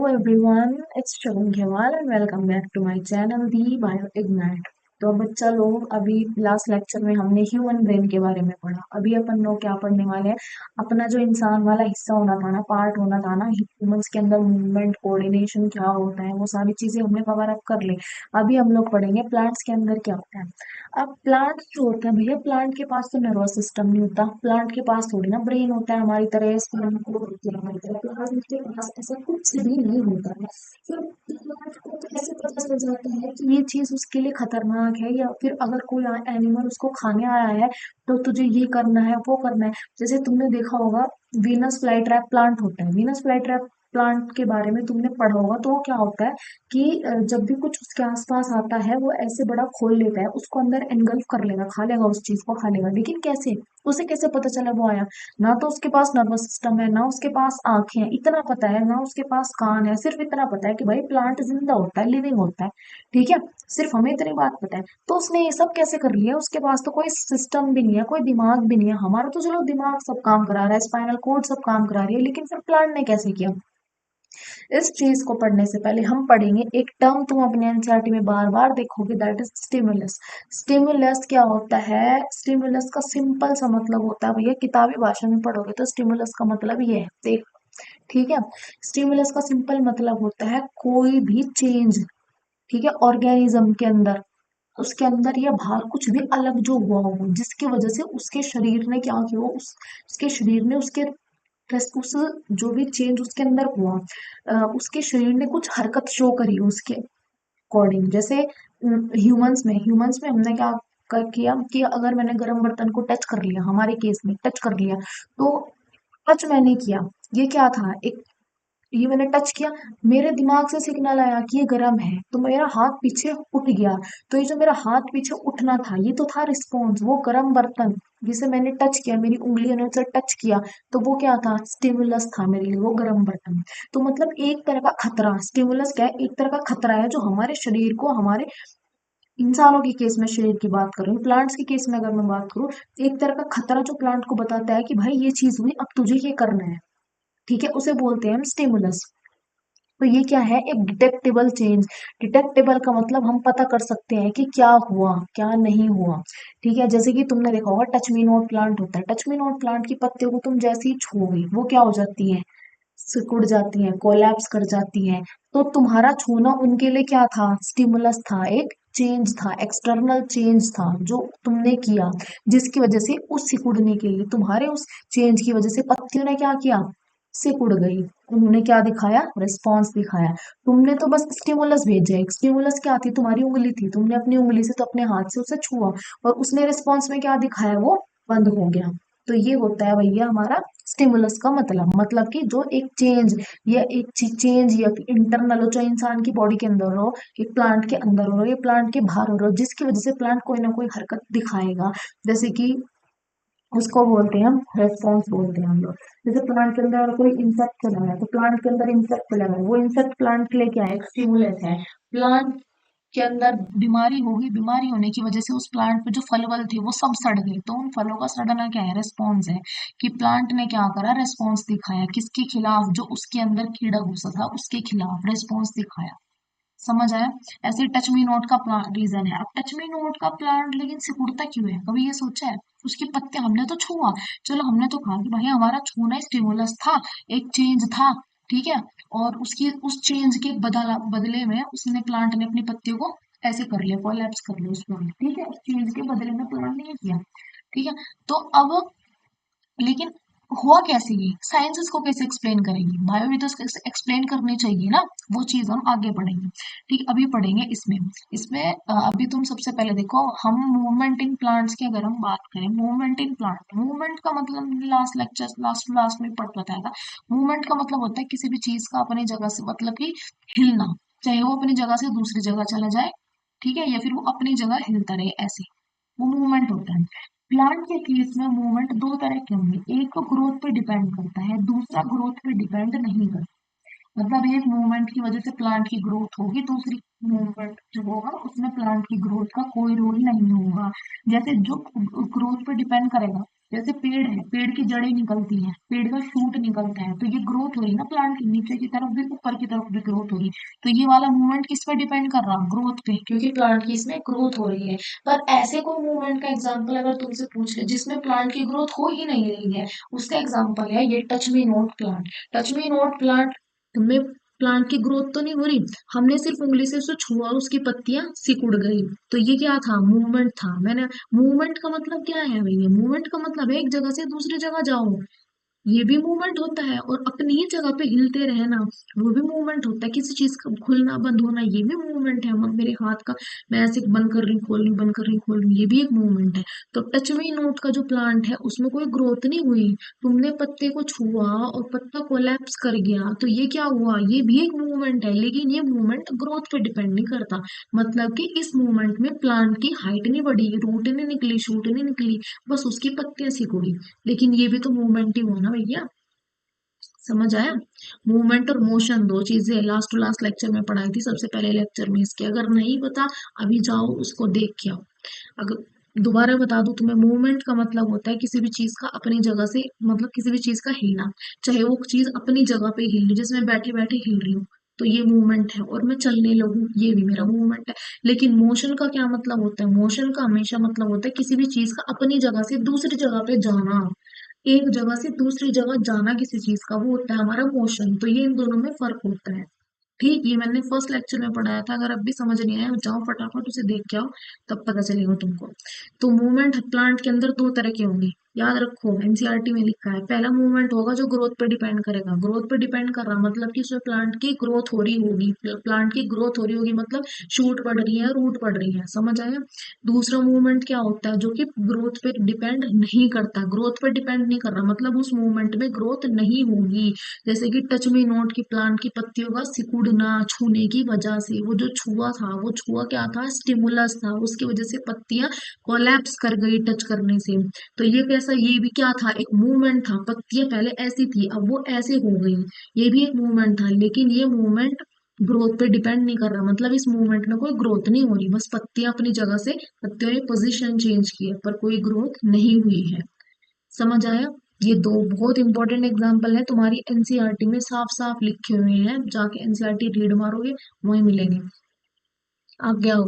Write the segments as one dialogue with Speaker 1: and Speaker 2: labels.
Speaker 1: Hello everyone, it's Shubham Khewal and welcome back to my channel The Bio Ignite। तो बच्चा लोग अभी last lecture में हमने ह्यूमन ब्रेन के बारे में पढ़ा। अभी अपन लोग क्या पढ़ने वाले हैं, अपना जो इंसान वाला हिस्सा होना था ना, पार्ट होना था ना, ह्यूमंस के अंदर मूवमेंट कोऑर्डिनेशन क्या होता है, वो सारी चीजें हमने कवर अप कर ली। अभी हम लोग पढ़ेंगे प्लांट्स के अंदर क्या होता है। अब प्लांट जो होता है भैया, प्लांट के पास तो नर्वस सिस्टम नहीं होता, प्लांट के पास थोड़ी ना ब्रेन होता है हमारी तरह, स्पिनल कोड होती है हमारी तरह, प्लांट के पास ऐसा कुछ भी नहीं होता है। फिर प्लांट को कैसे पता चल जाता है कि ये चीज उसके लिए खतरनाक है, या फिर अगर कोई एनिमल उसको खाने आया है तो तुझे ये करना है वो करना है। जैसे तुमने देखा होगा, वीनस फ्लाईट्रैप प्लांट होता है, वीनस फ्लाईट्रैप प्लांट के बारे में तुमने पढ़ा होगा। तो वो क्या होता है कि जब भी कुछ उसके आसपास आता है वो ऐसे बड़ा खोल लेता है, उसको अंदर एनगल्फ कर लेगा, खा लेगा, उस चीज को खा लेगा। लेकिन कैसे, उसे कैसे पता चला वो आया? ना तो उसके पास नर्वस सिस्टम है, ना उसके पास आंखें हैं, इतना पता है, ना उसके पास कान है, सिर्फ इतना पता है कि भाई प्लांट जिंदा होता है, लिविंग होता है। ठीक है, सिर्फ हमें इतनी बात पता है। तो उसने ये सब कैसे कर लिया? उसके पास तो कोई सिस्टम भी नहीं है, कोई दिमाग भी नहीं है। हमारा तो चलो दिमाग सब काम करा रहा है, स्पाइनल कोड सब काम करा रही है, लेकिन फिर प्लांट ने कैसे किया? इस चीज को पढ़ने से पहले हम पढ़ेंगे एक टर्म, तुम अपने एनसीईआरटी में बार बार देखोगे, दैट इज स्टिमुलस। स्टिमुलस क्या होता है? स्टिमुलस का सिंपल सा मतलब होता है भैया, किताबी भाषा में पढ़ोगे तो स्टिमुलस का मतलब ये है, देख। ठीक है, स्टिमुलस का सिंपल मतलब होता है कोई भी चेंज, ठीक है, ऑर्गेनिज्म के अंदर, उसके अंदर या बाहर कुछ भी अलग जो हुआ हो, जिसकी वजह से उसके शरीर ने क्या किया हो, उसके शरीर ने उसके उस जो भी चेंज उसके अंदर हुआ, उसके शरीर ने कुछ हरकत शो करी उसके अकॉर्डिंग। जैसे ह्यूमंस में हमने क्या किया कि अगर मैंने गर्म बर्तन को टच कर लिया, हमारे केस में टच कर लिया, तो टच मैंने किया, ये क्या था, एक, ये मैंने टच किया, मेरे दिमाग से सिग्नल आया कि ये गर्म है, तो मेरा हाथ पीछे उठ गया। तो ये जो मेरा हाथ पीछे उठना था, ये तो था रिस्पॉन्स, वो गर्म बर्तन जिसे मैंने टच किया, मेरी उंगलियों ने उसे टच किया, तो वो क्या था, स्टिमुलस था मेरे लिए, वो गर्म बर्तन। तो मतलब एक तरह का खतरा, स्टिमुलस क्या है, एक तरह का खतरा है जो हमारे शरीर को, हमारे इंसानों के केस में शरीर की बात कर रही हूँ, प्लांट्स के केस में अगर मैं बात करूँ, एक तरह का खतरा जो प्लांट को बताता है कि भाई ये चीज हुई, अब तुझे ये करना है। ठीक है, उसे बोलते हैं हम स्टिमुलस। तो ये क्या है, एक डिटेक्टेबल चेंज। डिटेक्टेबल का मतलब हम पता कर सकते हैं कि क्या हुआ क्या नहीं हुआ। ठीक है, जैसे कि तुमने देखा होगा टच मी नॉट प्लांट होता है, टच मी नॉट प्लांट की पत्तियों को तुम जैसे ही छूओगे वो क्या हो जाती है, सिकुड़ जाती हैं, कोलैप्स कर जाती हैं। तो तुम्हारा छूना उनके लिए क्या था, स्टिमुलस था, एक चेंज था, एक्सटर्नल चेंज था जो तुमने किया, जिसकी वजह से उस सिकुड़ने के लिए, तुम्हारे उस चेंज की वजह से पत्तियों ने क्या किया, सिकुड़ गई। उन्होंने क्या दिखाया, रिस्पॉन्स दिखाया। तुमने तो बस स्टिमुलस भेजा, एक स्टिमुलस क्या थी, तुम्हारी उंगली थी, तुमने अपनी उंगली से तो अपने हाथ से उसे छुआ, और उसने रिस्पॉन्स में क्या दिखाया, वो बंद हो गया। तो ये होता है भैया हमारा स्टिमुलस का मतलब कि जो एक चेंज, या एक चेंज या इंटरनल हो, चाहे इंसान की बॉडी के अंदर हो, एक प्लांट के अंदर हो, या प्लांट के बाहर हो, जिसकी वजह से प्लांट कोई ना कोई हरकत दिखाएगा। जैसे कि उसको बोलते हैं हम रेस्पॉन्स, बोलते हैं हम लोग। जैसे प्लांट के अंदर कोई इंसेक्ट चला गया, तो प्लांट के अंदर इंसेक्ट चला गया, वो इंसेक्ट प्लांट के लिए क्या है, स्टिमुलस है। प्लांट के अंदर बीमारी होगी, बीमारी होने की वजह से उस प्लांट पे जो फल वल थे वो सब सड़ गए, तो उन फलों का सड़ना क्या है, रिस्पॉन्स है। कि प्लांट ने क्या करा, रिस्पॉन्स दिखाया, किसके खिलाफ, जो उसके अंदर कीड़ा घुसा था उसके खिलाफ रिस्पॉन्स दिखाया। समझ आया? ऐसे टच मी नॉट का प्लांट रीजन है। अब टच मी नॉट का प्लांट लेकिन सिकुड़ता क्यों है, कभी ये सोचा है? उसकी पत्ते हमने तो छुआ, चलो हमने तो कहा कि भाई हमारा छूना स्टिमुलस था, एक चेंज था, ठीक है, और उसकी उस चेंज के बदले में उसने, प्लांट ने अपनी पत्तियों को ऐसे कर लिया, कोलैप्स कर लिया उस प्लांट, ठीक है, उस चेंज के बदले में प्लांट ने ये किया। ठीक है, तो अब, लेकिन हुआ कैसे, ये साइंस इसको कैसे एक्सप्लेन करेगी, बायो भी तो एक्सप्लेन करनी चाहिए ना, वो चीज हम आगे पढ़ेंगे। ठीक, अभी पढ़ेंगे इसमें। इसमें अभी तुम सबसे पहले देखो, हम मूवमेंट इन प्लांट्स की अगर हम बात करें, मूवमेंट इन प्लांट, मूवमेंट का मतलब लास्ट लेक्चर, लास्ट लास्ट में पढ़ बताया था। मूवमेंट का मतलब होता है किसी भी चीज का अपनी जगह से, मतलब कि हिलना, चाहे वो अपनी जगह से दूसरी जगह चला जाए, ठीक है, या फिर वो अपनी जगह हिलता रहे, ऐसे वो मूवमेंट होता है। प्लांट के केस में मूवमेंट दो तरह के होंगे, एक तो ग्रोथ पे डिपेंड करता है, दूसरा ग्रोथ पे डिपेंड नहीं करता। मतलब एक मूवमेंट की वजह से प्लांट की ग्रोथ होगी, दूसरी मूवमेंट जो होगा उसमें प्लांट की ग्रोथ का कोई रोल नहीं होगा। जैसे जो ग्रोथ पे डिपेंड करेगा, जैसे पेड़ है, पेड़ की जड़ें निकलती हैं, पेड़ का शूट निकलता है, तो ये ग्रोथ हो रही ना प्लांट की, नीचे की तरफ भी ऊपर की तरफ भी ग्रोथ हो रही। तो ये वाला मूवमेंट किस पे डिपेंड कर रहा, ग्रोथ पे, क्योंकि प्लांट की इसमें ग्रोथ हो रही है। पर ऐसे कोई मूवमेंट का एग्जाम्पल अगर तुमसे पूछ ले जिसमें प्लांट की ग्रोथ हो ही नहीं रही है, उसका एग्जाम्पल है ये touch me note plant. Touch me note plant में प्लांट की ग्रोथ तो नहीं हो रही, हमने सिर्फ उंगली से उसे छुआ और उसकी पत्तियां सिकुड़ गई, तो ये क्या था, मूवमेंट था। मैंने, मूवमेंट का मतलब क्या है भैया, मूवमेंट का मतलब है एक जगह से दूसरी जगह जाओ, ये भी मूवमेंट होता है। और अपनी ही जगह पे हिलते रहना, वो भी मूवमेंट होता है। किसी चीज का खुलना बंद होना, ये भी मूवमेंट है। मेरे हाथ का, मैं ऐसे बंद कर रही हूँ, खोल रही हूँ, बंद कर रही हूँ, खोल रही हूँ, ये भी एक मूवमेंट है। तो टच मी नोट का जो प्लांट है उसमें कोई ग्रोथ नहीं हुई, तुमने पत्ते को छुआ और पत्ता कोलैप्स कर गया, तो ये क्या हुआ, ये भी एक मूवमेंट है, लेकिन ये मूवमेंट ग्रोथ पे डिपेंड नहीं करता। मतलब कि इस मूवमेंट में प्लांट की हाइट नहीं बढ़ी, रूट नहीं निकली, शूट नहीं निकली, बस उसकी पत्तियां सिकुड़ी, लेकिन ये भी तो मूवमेंट ही हुआ ना भैया। समझ आया। मूवमेंट और मोशन दो चीजें लास्ट टू लास्ट लेक्चर में पढ़ाई थी, सबसे पहले लेक्चर में इसके, अगर नहीं पता अभी जाओ उसको देख के आओ। अगर दोबारा बता दूं तुम्हें, मूवमेंट का मतलब होता है किसी भी चीज का अपनी जगह से, मतलब किसी भी चीज का हिलना, चाहे वो चीज अपनी जगह पे हिल रही, जैसे मैं बैठे बैठे हिल रही हूँ तो ये मूवमेंट है, और मैं चलने लगूं ये भी मेरा मूवमेंट है। लेकिन मोशन का क्या मतलब होता है, मोशन का हमेशा मतलब होता है किसी भी चीज का अपनी जगह से दूसरी जगह पे जाना, एक जगह से दूसरी जगह जाना किसी चीज का, वो होता है हमारा मोशन। तो ये इन दोनों में फर्क होता है। ठीक, ये मैंने फर्स्ट लेक्चर में पढ़ाया था, अगर अब भी समझ नहीं आया जाओ फटाफट उसे देख के आओ, तब पता चलेगा तुमको। तो मूवमेंट प्लांट के अंदर दो तरह के होंगे, याद रखो, एनसीईआरटी में लिखा है। पहला मूवमेंट होगा जो ग्रोथ पे डिपेंड करेगा, ग्रोथ पे डिपेंड कर रहा मतलब कि उसमें प्लांट की ग्रोथ हो रही होगी, प्लांट की ग्रोथ हो रही होगी मतलब शूट बढ़ रही है, रूट बढ़ रही है, समझ आया। दूसरा मूवमेंट क्या होता है, जो कि ग्रोथ पे डिपेंड नहीं करता, ग्रोथ पे डिपेंड नहीं कर रहा मतलब उस मूवमेंट में ग्रोथ नहीं होगी। जैसे कि टच मी नोट की प्लांट की पत्तियों का सिकुड़ना छूने की वजह से, वो जो छुआ था, वो छुआ क्या था, स्टिमुलस था, उसकी वजह से पत्तियां कोलैप्स कर गई टच करने से। तो ये कैसा, ये भी क्या था, एक मूवमेंट था, पत्तियां पहले ऐसी थी अब वो ऐसे हो गई, ये भी एक मूवमेंट था। लेकिन ये मूवमेंट ग्रोथ पे डिपेंड नहीं कर रहा, मतलब इस मूवमेंट में कोई ग्रोथ नहीं हो रही, बस पत्तियां अपनी जगह से, पत्तियों ने पोजीशन चेंज की है पर कोई ग्रोथ नहीं हुई है। समझ आया। ये दो बहुत इंपॉर्टेंट एग्जाम्पल है, तुम्हारी एनसीईआरटी में साफ साफ लिखे हुए हैं, जाके एनसीईआरटी रीड मारोगे वही मिलेंगे। आगे आओ,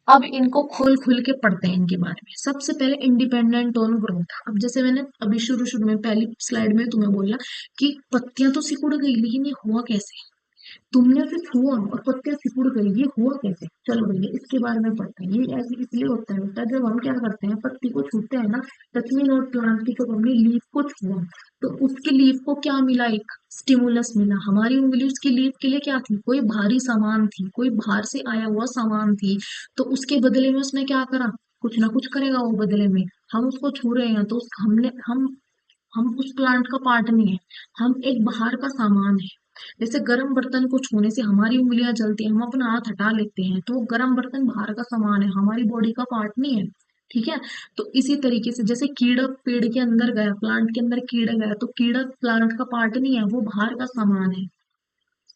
Speaker 1: अब इनको खोल खोल के पढ़ते हैं इनके बारे में। सबसे पहले इंडिपेंडेंट टोन ग्रोथ। अब जैसे मैंने अभी शुरू शुरू में पहली स्लाइड में तुम्हें बोला कि पत्तियां तो सिकुड़ गई, लेकिन ये हुआ कैसे, तुमने उसे छुआ और पत्तियां सिकुड़ गई, ये हुआ कैसे। चलो भैया इसके बारे में पढ़ते हैं। ये ऐसे इसलिए होता है बेटा, जब हम क्या करते हैं पत्ती को छूते हैं ना, टच मी नॉट प्लांट की, जब हमने लीफ को छुआ तो उसकी लीफ को क्या मिला, एक स्टिमुलस मिला। हमारी उंगली उसकी लीफ के लिए क्या थी, कोई भारी सामान थी, कोई बाहर से आया हुआ सामान थी, तो उसके बदले में उसने क्या करा, कुछ ना कुछ करेगा वो बदले में। हम उसको छू रहे हैं तो हम उस प्लांट का पार्ट नहीं है, हम एक बाहर का सामान है। जैसे गर्म बर्तन को छूने से हमारी उंगलियां जलती हैं, हम अपना हाथ हटा लेते हैं, तो वो गर्म बर्तन बाहर का सामान है, हमारी बॉडी का पार्ट नहीं है। ठीक है। तो इसी तरीके से जैसे कीड़ा पेड़ के अंदर गया, प्लांट के अंदर कीड़ा गया, तो कीड़ा प्लांट का पार्ट नहीं है, वो बाहर का सामान है,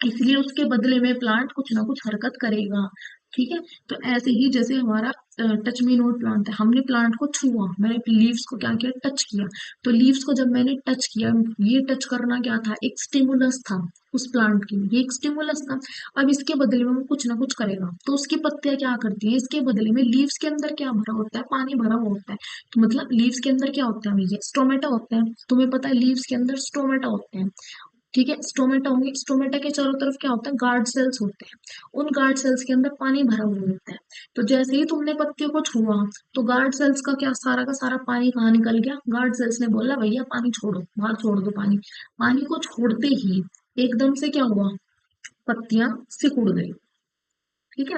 Speaker 1: इसलिए उसके बदले में प्लांट कुछ ना कुछ हरकत करेगा। ठीक है। तो ऐसे ही जैसे हमारा टच मी नोट प्लांट है, हमने प्लांट को छुआ, मैंने लीव्स को क्या किया, टच किया, तो लीव्स को जब मैंने टच किया, ये टच करना क्या था, एक स्टिमुलस था उस प्लांट के लिए, ये एक स्टिमुलस था। अब इसके बदले में वो कुछ ना कुछ करेगा, तो उसकी पत्तियां क्या करती हैं, इसके बदले में लीव्स के अंदर क्या भरा होता है, पानी भरा हुआ होता है। तो मतलब लीव्स के अंदर क्या होता है भैया, स्टोमेटा होता है, तुम्हें पता है लीव्स के अंदर स्टोमेटा होते हैं। ठीक है, स्टोमेटा होंगे, स्टोमेटा के चारों तरफ क्या होता है, गार्ड सेल्स होते हैं, उन गार्ड सेल्स के अंदर पानी भरा हुआ होता है। तो जैसे ही तुमने पत्तियों को छुआ, तो गार्ड सेल्स का सारा पानी कहाँ निकल गया, गार्ड सेल्स ने बोला भैया पानी छोड़ो, बाहर छोड़ दो पानी। पानी को छोड़ते ही एकदम से क्या हुआ, पत्तियां सिकुड़ गई। ठीक है।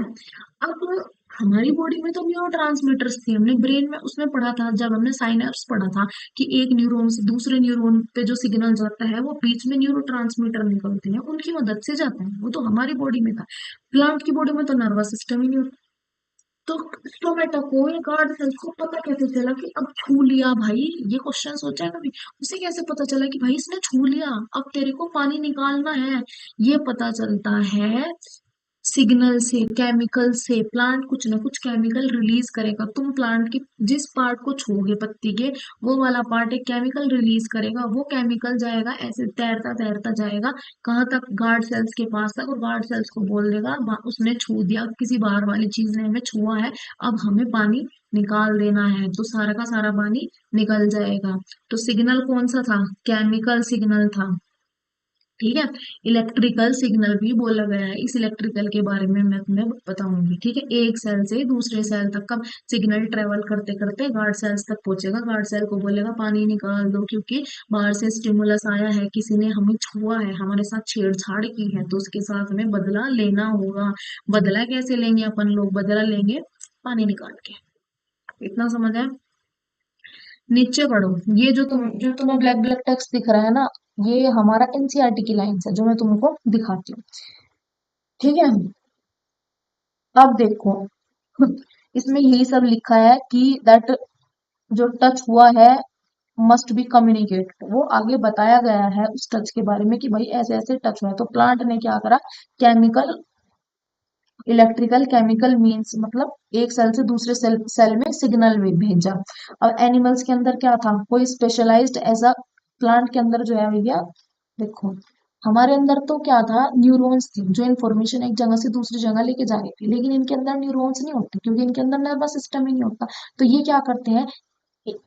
Speaker 1: अब हमारी बॉडी में तो न्यूरो ट्रांसमीटर्स थे, हमने ब्रेन में उसमें पढ़ा था, जब हमने साइनेप्स पढ़ा था कि एक न्यूरॉन से दूसरे न्यूरॉन पे जो सिग्नल जाता है वो बीच में न्यूरो ट्रांसमीटर निकलते हैं, उनकी मदद से जाता है, वो तो हमारी बॉडी में था। प्लांट की बॉडी में तो नर्वस सिस्टम ही नहीं होता। तो स्टोमेटा को या गार्ड सेल्स को पता कैसे चला कि अब छू लिया भाई, ये क्वेश्चन सोचा है कभी, उसे कैसे पता चला कि भाई इसने छू लिया, अब तेरे को पानी निकालना है। ये पता चलता है सिग्नल से, केमिकल से, प्लांट कुछ ना कुछ केमिकल रिलीज करेगा। तुम प्लांट के जिस पार्ट को छूओगे पत्ती के, वो वाला पार्ट एक केमिकल रिलीज करेगा। वो केमिकल जाएगा ऐसे तैरता तैरता जाएगा कहाँ तक, गार्ड सेल्स के पास तक, और गार्ड सेल्स को बोल देगा उसने छू दिया, किसी बाहर वाली चीज ने हमें छुआ है, अब हमें पानी निकाल देना है, तो सारा का सारा पानी निकल जाएगा। तो सिग्नल कौन सा था? केमिकल सिग्नल था। ठीक है। इलेक्ट्रिकल सिग्नल भी बोला गया है, इस इलेक्ट्रिकल के बारे में मैं तुम्हें बताऊंगी। ठीक है, एक सेल से दूसरे सेल तक का सिग्नल ट्रेवल करते करते गार्ड सेल्स तक पहुंचेगा, गार्ड सेल को बोलेगा पानी निकाल दो, क्योंकि बाहर से स्टिमुलस आया है, किसी ने हमें छुआ है, हमारे साथ छेड़छाड़ की है, तो उसके साथ हमें बदला लेना होगा। बदला कैसे लेंगे अपन लोग? बदला लेंगे पानी निकाल के। इतना समझ है? नीचे पढ़ो। ये जो तुम्हें ब्लैक ब्लैक टेक्स्ट दिख रहा है ना, ये हमारा एनसीईआरटी की लाइंस है जो मैं तुमको दिखाती हूँ। ठीक है। अब देखो, इसमें यही सब लिखा है कि दैट जो टच हुआ है मस्ट बी कम्युनिकेट। वो आगे बताया गया है उस टच के बारे में कि भाई ऐसे ऐसे टच हुआ है, तो प्लांट ने क्या करा, केमिकल, इलेक्ट्रिकल केमिकल मीन्स मतलब एक सेल से दूसरे सेल में सिग्नल में भेजा। अब एनिमल्स के अंदर क्या था, कोई स्पेशलाइज्ड ऐसा, प्लांट के अंदर जो है भैया, देखो हमारे अंदर तो क्या था, न्यूरॉन्स थी जो इन्फॉर्मेशन एक जगह से दूसरी जगह लेके जा रही थी, लेकिन इनके अंदर न्यूरॉन्स नहीं होते क्योंकि इनके अंदर नर्वस सिस्टम ही नहीं होता। तो ये क्या करते हैं,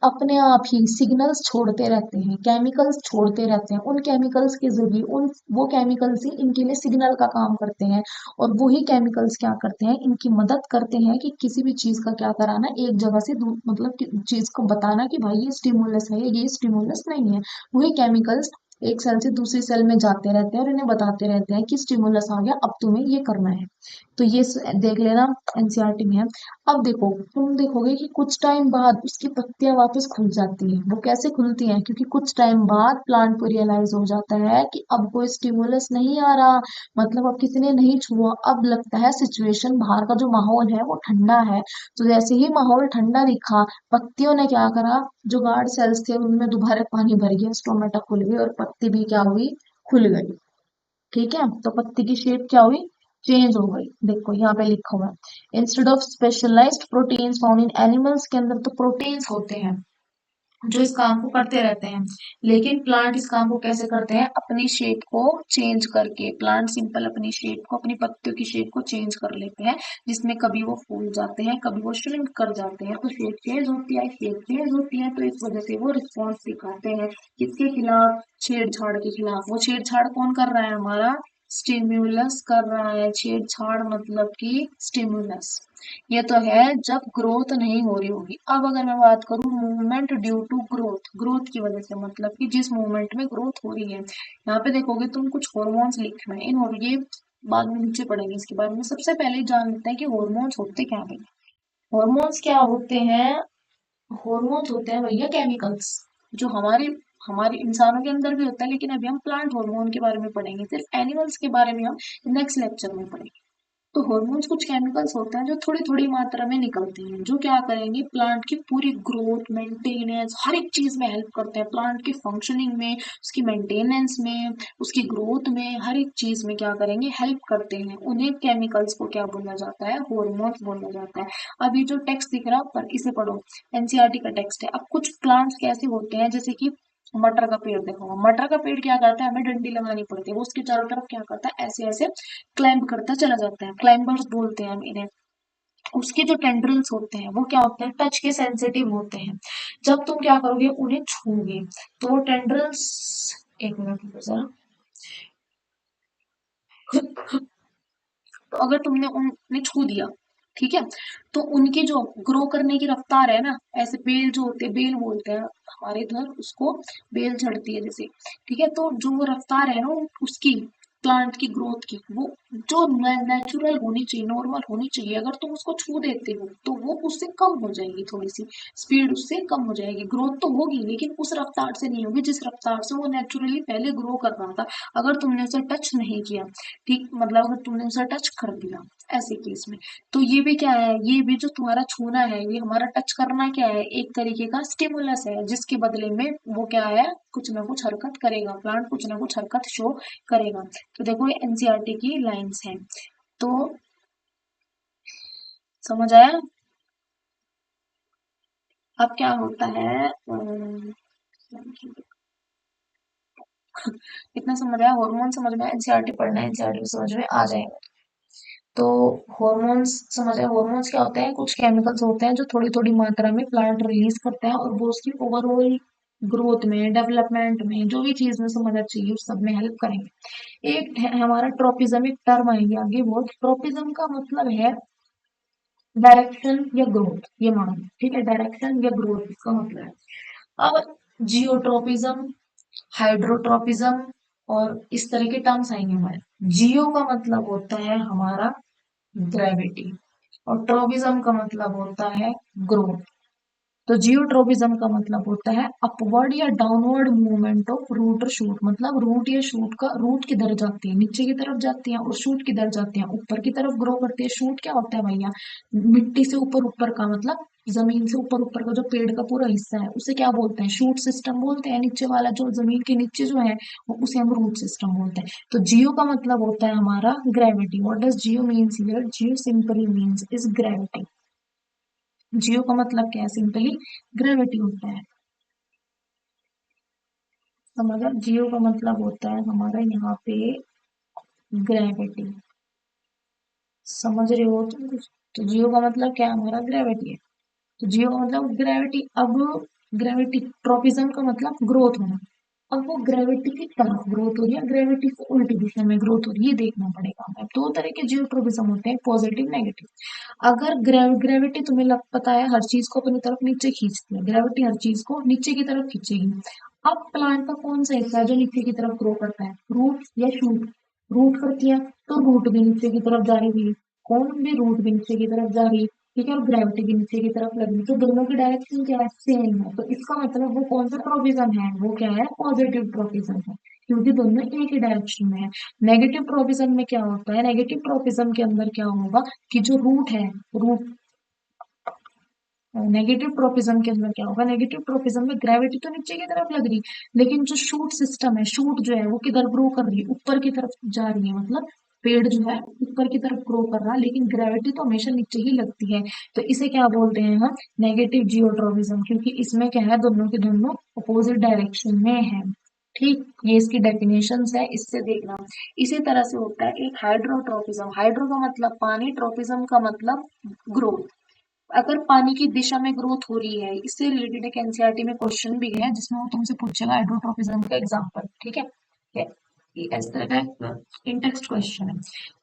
Speaker 1: अपने आप ही सिग्नल्स छोड़ते रहते हैं, केमिकल्स छोड़ते रहते हैं, उन केमिकल्स के जरिए उन वो केमिकल्स ही इनके लिए सिग्नल का काम करते हैं। और वही केमिकल्स क्या करते हैं, इनकी मदद करते हैं कि किसी भी चीज का क्या कराना, एक जगह से मतलब चीज को बताना कि भाई ये स्टिमुलस है, ये स्टिमुलस नहीं है। वही केमिकल्स एक सेल से दूसरी सेल में जाते रहते हैं और इन्हें बताते रहते हैं कि स्टिमुलस आ गया, अब तुम्हें ये करना है। तो ये देख लेना, एनसीईआरटी में है। अब देखो, तुम देखोगे कि कुछ टाइम बाद उसकी पत्तियां वापस खुल जाती हैं। वो कैसे खुलती हैं? क्योंकि कुछ टाइम बाद प्लांट को रियलाइज हो जाता है कि अब कोई स्टिमुलस नहीं आ रहा, मतलब अब किसी ने नहीं छुआ, अब लगता है सिचुएशन, बाहर का जो माहौल है वो ठंडा है। तो जैसे ही माहौल ठंडा दिखा, पत्तियों ने क्या करा, जो गार्ड सेल्स थे उनमें दोबारा पानी भर गया, स्टोमेटा खुल गई और पत्ती भी क्या हुई, खुल गई। ठीक है, तो पत्ती की शेप क्या हुई, चेंज हो गई। देखो यहाँ पे लिखा हुआ है, instead of specialised proteins found in animals, के अंदर तो प्रोटीन्स होते हैं जो इस काम को करते रहते हैं, लेकिन प्लांट इस काम को कैसे करते हैं, अपनी शेप को चेंज करके। प्लांट सिंपल अपनी शेप को, अपनी पत्तियों की शेप को चेंज कर लेते हैं, जिसमें कभी वो फूल जाते हैं, कभी वो श्रिंक कर जाते हैं, तो शेप चेंज होती है, शेप चेंज होती है, तो इस वजह से वो रिस्पॉन्स दिखाते हैं। किसके खिलाफ? छेड़छाड़ के खिलाफ। वो छेड़छाड़ कौन कर रहा है? हमारा स्टिम्युलस कर रहा है। छेड़छाड़ मतलब कि स्टिम्युलस। ये तो है जब ग्रोथ नहीं हो रही होगी। अब अगर मैं बात करूं movement due to growth, growth की वजह से मतलब कि जिस मूवमेंट में ग्रोथ हो रही है, यहाँ पे देखोगे तुम कुछ हॉर्मोन्स लिखे हुए हैं, इन और ये बाद में नीचे पढ़ेंगे इसके बारे में। सबसे पहले जान लेते हैं कि हॉर्मोन्स होते क्या हैं। हॉर्मोन्स क्या होते हैं? हॉर्मोन्स होते हैं भैया केमिकल्स, जो हमारे हमारे इंसानों के अंदर भी होता है, लेकिन अभी हम प्लांट हार्मोन के बारे में पढ़ेंगे, सिर्फ एनिमल्स के बारे में हम नेक्स्ट लेक्चर में पढ़ेंगे। तो हॉर्मोन्स कुछ केमिकल्स होते हैं जो थोड़ी थोड़ी मात्रा में निकलते हैं, जो क्या करेंगे, प्लांट की पूरी ग्रोथ, मेंटेनेंस, हर एक चीज में हेल्प करते हैं। प्लांट की फंक्शनिंग में, उसकी मेंटेनेंस में, उसकी ग्रोथ में, हर एक चीज में क्या करेंगे, हेल्प करते हैं। उन्हें केमिकल्स को क्या बोला जाता है, हॉर्मोन्स बोला जाता है। अब ये जो टेक्स्ट दिख रहा है ऊपर, इसे पढ़ो, एनसीईआरटी का टेक्स्ट है। अब कुछ प्लांट्स कैसे होते हैं, जैसे कि मटर का पेड़ देखो, मटर का पेड़ क्या करता है, हमें डंडी लगानी पड़ती है, वो उसके चारों तरफ क्या करता है, ऐसे ऐसे क्लाइंब करता चला जाता है, क्लाइंबर्स बोलते हैं हम इन्हें। उसके जो टेंड्रिल्स होते हैं वो क्या होते हैं, टच के सेंसिटिव होते हैं। जब तुम क्या करोगे, उन्हें छूओगे, तो वो टेंड्रिल्स, एक मिनट रुको जरा। तो अगर तुमने उन्हें छू दिया, ठीक है, तो उनकी जो ग्रो करने की रफ्तार है ना, ऐसे बेल जो होते हैं, बेल बोलते हैं हमारे इधर उसको, बेल झड़ती है जैसे, ठीक है, तो जो वो रफ्तार है ना उसकी, प्लांट की ग्रोथ की, वो जो नेचुरल होनी चाहिए, नॉर्मल होनी चाहिए, अगर तुम उसको छू देते हो तो वो उससे कम हो जाएगी, थोड़ी सी स्पीड उससे कम हो जाएगी। ग्रोथ तो होगी लेकिन उस रफ्तार से नहीं होगी जिस रफ्तार से वो नेचुरली पहले ग्रो कर रहा था, अगर तुमने उसे टच नहीं किया। ठीक, मतलब अगर तुमने उसे टच कर दिया ऐसे केस में। तो ये भी क्या है, ये भी जो तुम्हारा छूना है, ये हमारा टच करना क्या है, एक तरीके का स्टिमुलस है, जिसके बदले में वो क्या है, कुछ ना कुछ हरकत करेगा, प्लांट कुछ ना कुछ हरकत शो करेगा। तो देखो ये एनसीईआरटी की लाइंस हैं। तो समझ आया? अब क्या होता है, इतना समझ आया? हार्मोन समझ में, एनसीईआरटी पढ़ना है, एनसीईआरटी समझ में आ जाएगा। तो हॉर्मोन्स समझ आए? हॉर्मोन्स क्या होते हैं? कुछ केमिकल्स होते हैं जो थोड़ी थोड़ी मात्रा में प्लांट रिलीज करते हैं और वो उसकी ओवरऑल ग्रोथ में, डेवलपमेंट में, जो भी चीज में समझना चाहिए उस सब में हेल्प करेंगे। एक है हमारा ट्रोपिज्म, एक टर्म आएगी आगे बहुत। ट्रोपिज्म का मतलब है डायरेक्शन या ग्रोथ, ये मान लो, ठीक है, डायरेक्शन या ग्रोथ इसका मतलब है। अब जियोट्रोपिज्म, हाइड्रोट्रोपिज्म और इस तरह के टर्म्स आएंगे हमारे। जियो का मतलब होता है हमारा ग्रेविटी और ट्रोपिज्म का मतलब होता है ग्रोथ। तो जियोट्रोपिज्म का मतलब होता है अपवर्ड या डाउनवर्ड मूवमेंट ऑफ रूट और शूट, मतलब रूट या शूट का, रूट किधर जाती है, नीचे की तरफ जाती है, और शूट किधर जाती है, ऊपर की तरफ ग्रो करती है। शूट क्या होता है भैया? मिट्टी से ऊपर ऊपर का, मतलब जमीन से ऊपर ऊपर का जो पेड़ का पूरा हिस्सा है उसे क्या बोलते हैं? शूट सिस्टम बोलते हैं। नीचे वाला जो जमीन के नीचे जो है वो उसे हम रूट सिस्टम बोलते हैं। तो जियो का मतलब होता है हमारा gravity. What does geo means here? Geo simply means is gravity. Geo का मतलब क्या है? सिंपली ग्रेविटी होता है। समझा? जियो का मतलब होता है हमारा यहाँ पे ग्रेविटी। समझ रहे हो तुम कुछ? तो जियो का मतलब क्या है? हमारा ग्रेविटी है। तो जियो का मतलब ग्रेविटी। अब ग्रेविटी, ट्रोपिज्म का मतलब ग्रोथ होना। अब वो ग्रेविटी की तरफ ग्रोथ हो रही है, ग्रेविटी से उल्टी दिशा में ग्रोथ हो रही है, ये देखना पड़ेगा हमें। दो तरह के जियोट्रोपिज्म होते हैं, पॉजिटिव नेगेटिव। अगर ग्रेविटी तुम्हें पता है हर चीज को अपनी तरफ नीचे खींचती है, ग्रेविटी हर चीज को नीचे की तरफ खींचेगी। अब प्लांट का कौन सा हिस्सा है जो नीचे की तरफ ग्रो करता है? रूट या शूट? रूट करती है, तो रूट भी नीचे की तरफ जा रही है, कौन भी रूट भी नीचे की तरफ जा रही है, ठीक है, और ग्रेविटी भी नीचे की तरफ लग रही है, तो दोनों की डायरेक्शन क्या है? सेम है। तो इसका मतलब वो कौन सा ट्रोपिज्म है? वो क्या है? पॉजिटिव ट्रोपिज्म है, क्योंकि दोनों एक ही डायरेक्शन में है। नेगेटिव ट्रोपिज्म में क्या होता है? नेगेटिव ट्रोपिज्म के अंदर क्या होगा कि जो रूट है, रूट, नेगेटिव ट्रोपिज्म के अंदर क्या होगा? नेगेटिव ट्रोपिज्म में ग्रेविटी तो नीचे की तरफ लग रही, लेकिन जो शूट सिस्टम है, शूट जो है वो किधर ग्रो कर रही है? ऊपर की तरफ जा रही है, मतलब पेड़ जो है ऊपर की तरफ ग्रो कर रहा है, लेकिन ग्रेविटी तो हमेशा नीचे ही लगती है। तो इसे क्या बोलते हैं हम? नेगेटिव जियोट्रोपिज्म, क्योंकि इसमें क्या है, दोनों के दोनों अपोजिट डायरेक्शन में है। ठीक, ये इसकी डेफिनेशन है, इससे देखना। इसी तरह से होता है एक हाइड्रोट्रोपिज्म। हाइड्रो का मतलब पानी, ट्रोपिज्म का मतलब ग्रोथ। अगर पानी की दिशा में ग्रोथ हो रही है, इससे रिलेटेड एक एनसीईआरटी में क्वेश्चन भी है जिसमें वो तुमसे पूछेगा हाइड्रोट्रोपिज्म का एग्जांपल, ठीक है? ये इस तरह का इन टेक्स्ट क्वेश्चन है।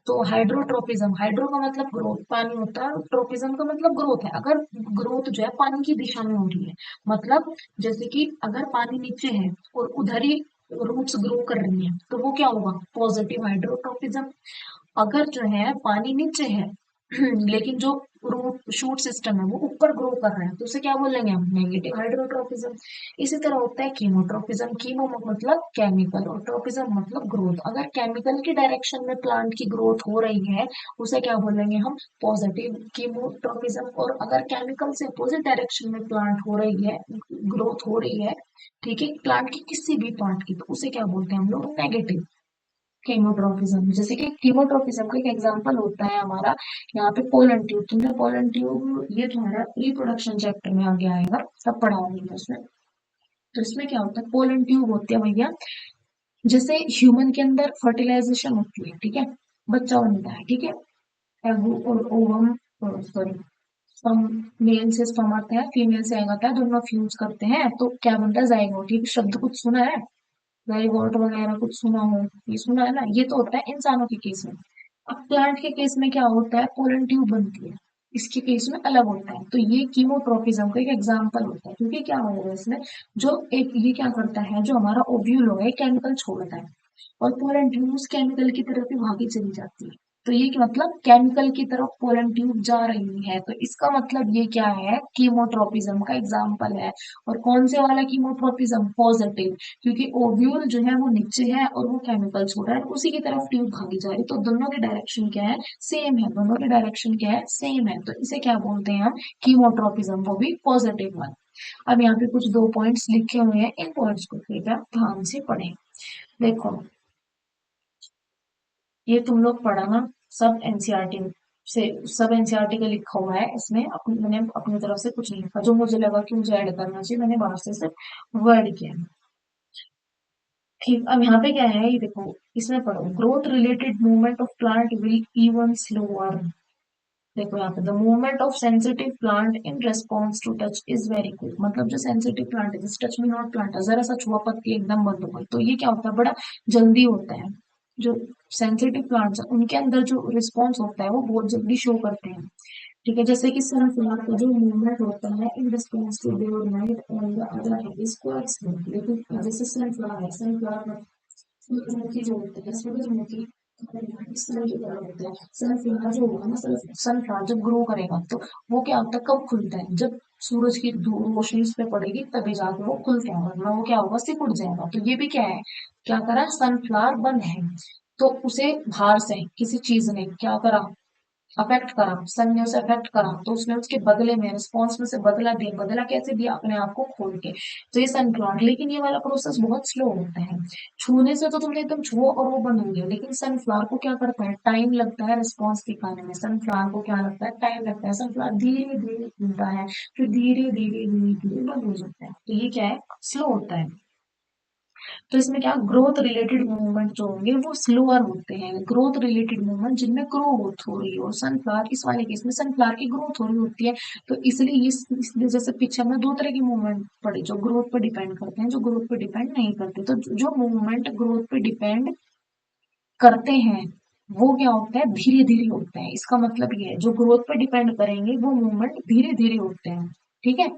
Speaker 1: तो हाइड्रोट्रोपिज्म, हाइड्रो का मतलब ग्रोथ, पानी होता है, और ट्रोपिज्म का मतलब ग्रोथ है। अगर ग्रोथ जो है पानी की दिशा में हो रही है, मतलब जैसे कि अगर पानी नीचे है और उधर ही रूट्स ग्रो कर रही है, तो वो क्या होगा? Positive hydrotropism. अगर जो है पानी नीचे है लेकिन जो रूट शूट सिस्टम है वो ऊपर ग्रो कर रहा है, तो उसे क्या बोलेंगे हम? Negative hydrotropism. इसी तरह होता है कीमोट्रोपिज्म। कीमो मतलब केमिकल और ट्रोपिज्म मतलब ग्रोथ। अगर केमिकल की डायरेक्शन में प्लांट की ग्रोथ हो रही है, उसे क्या बोलेंगे हम? Positive chemotropism. और अगर केमिकल से अपोजिट डायरेक्शन में प्लांट हो रही है, ग्रोथ हो रही है, ठीक है, प्लांट की किसी भी पार्ट की, तो उसे क्या बोलते हैं हम लोग? Negative chemotropism. जैसे कि कीमोट्रोपिज्म का एक एग्जांपल होता है हमारा यहाँ पे पोलन ट्यूब। तुमने पोलन ट्यूब, ये तुम्हारा रिप्रोडक्शन चैप्टर में आगे आएगा, सब पढ़ा होंगे उसमें। तो इसमें क्या होता है? पोलन ट्यूब होते हैं भैया, जैसे ह्यूमन के अंदर फर्टिलाइजेशन होती है, ठीक है, बच्चा बनता है, ठीक है, और ओवम, सॉरी, स्पर्म, मेल से स्पर्म आता है, फीमेल से एग आता है, दोनों फ्यूज करते हैं तो क्या बनता है? जाइगोट। ये शब्द कुछ सुना है? जाइगोट वगैरह कुछ सुना हो? ये सुना है ना? ये तो होता है इंसानों के केस में। अब प्लांट के केस में क्या होता है? पोलन ट्यूब बनती है, इसके केस में अलग होता है। तो ये कीमोट्रोपिज्म का एक एग्जांपल होता है, क्योंकि क्या होगा इसमें, जो एक ये क्या करता है, जो हमारा ओव्यूल होगा, केमिकल छोड़ता है, और पोलन ट्यूब उस केमिकल की तरफ ही भागी चली जाती है। तो ये मतलब केमिकल की तरफ पोलन ट्यूब जा रही है, तो इसका मतलब ये क्या है? कीमोट्रोपिज्म का एग्जाम्पल है। और कौन से वाला कीमोट्रोपिज्म? पॉजिटिव, क्योंकि ओव्यूल जो है वो नीचे है और वो केमिकल छोड़ रहा है, उसी की तरफ ट्यूब भागी जा रही है, तो दोनों की डायरेक्शन क्या है? सेम है। दोनों की डायरेक्शन क्या है? सेम है। तो इसे क्या बोलते हैं हम? कीमोट्रोपिज्म, वो भी पॉजिटिव वाला। अब यहाँ पे कुछ दो पॉइंट्स लिखे हुए हैं, इन पॉइंट्स को बेटा ध्यान से पढ़ें। देखो, ये तुम लोग पढ़ा ना, सब एनसीईआरटी से, सब एनसीईआरटी का लिखा हुआ है इसमें, मैंने अपनी तरफ से कुछ नहीं लिखा, जो मुझे लगा कि मुझे ऐड करना चाहिए मैंने बाहर से सिर्फ वर्ड किया। ठीक, अब यहाँ पे क्या है ये देखो, इसमें पढ़ो, growth related movement of plant will even slower. देखो यहाँ पे the movement of sensitive plant in response to touch is very quick, मतलब जो सेंसिटिव प्लांट है, जैसे टच मी नॉट प्लांट है, जरा सा छुआ पत्ती एकदम बंद हो गई, तो ये क्या होता है, बड़ा जल्दी होता है। जो सेंसिटिव प्लांट्स है उनके अंदर जो रिस्पॉन्स होता है वो बहुत जल्दी शो करते हैं। ठीक है, जैसे कि सनफ्लावर का जो मूवमेंट होता है इन रिस्पॉन्स टू डे और night on the other hand is quite slow, लेकिन जैसे सनफ्लावर है, सनफ्लावर सूरजमुखी जो होते हैं, सूरजमुखी इस तरह की तरह होते हैं। सनफ्लावर जो होगा ना, सनफ्लावर जब ग्रो करेगा तो वो क्या होता है, कब खुलता है, जब सूरज की रोशनी उस पे पड़ेगी तभी जाके वो खुलता है, वरना वो क्या होगा, सिकुड़ जाएगा। तो ये भी क्या है, क्या करा, सनफ्लावर बंद है, तो उसे बाहर से किसी चीज ने क्या करा, अफेक्ट करा, सन ने उसे अफेक्ट करा, तो उसने उसके बदले में, रिस्पॉन्स में से बदला दिया, बदला कैसे दिया, अपने आप को खोल के। तो ये सनफ्लावर, लेकिन ये वाला प्रोसेस बहुत स्लो होता है, छूने से तो तुमने एकदम छुओ और वो बंद हो गया, लेकिन सनफ्लावर को क्या करता है, टाइम लगता है रिस्पॉन्स दिखाने में, सनफ्लावर को क्या लगता है, टाइम लगता है, सनफ्लावर धीरे धीरे खुलता है, फिर धीरे धीरे धीरे धीरे बंद हो जाता है, तो ये क्या है, स्लो होता है। तो इसमें क्या, ग्रोथ रिलेटेड मूवमेंट जो होंगे वो स्लोअर होते हैं, ग्रोथ रिलेटेड मूवमेंट जिनमें ग्रोथ हो रही हो, सनफ्लावर, इस वाले केस में सनफ्लावर की ग्रोथ हो रही होती है, तो इसलिए इसलिए जैसे पीछे हमने दो तरह की मूवमेंट पढ़ी, जो ग्रोथ पे डिपेंड करते हैं, जो ग्रोथ पे डिपेंड नहीं करते, तो जो मूवमेंट ग्रोथ पे डिपेंड करते हैं वो क्या होता है, धीरे धीरे होते हैं, इसका मतलब ये है, जो ग्रोथ पे डिपेंड करेंगे वो मूवमेंट धीरे धीरे होते हैं। ठीक है,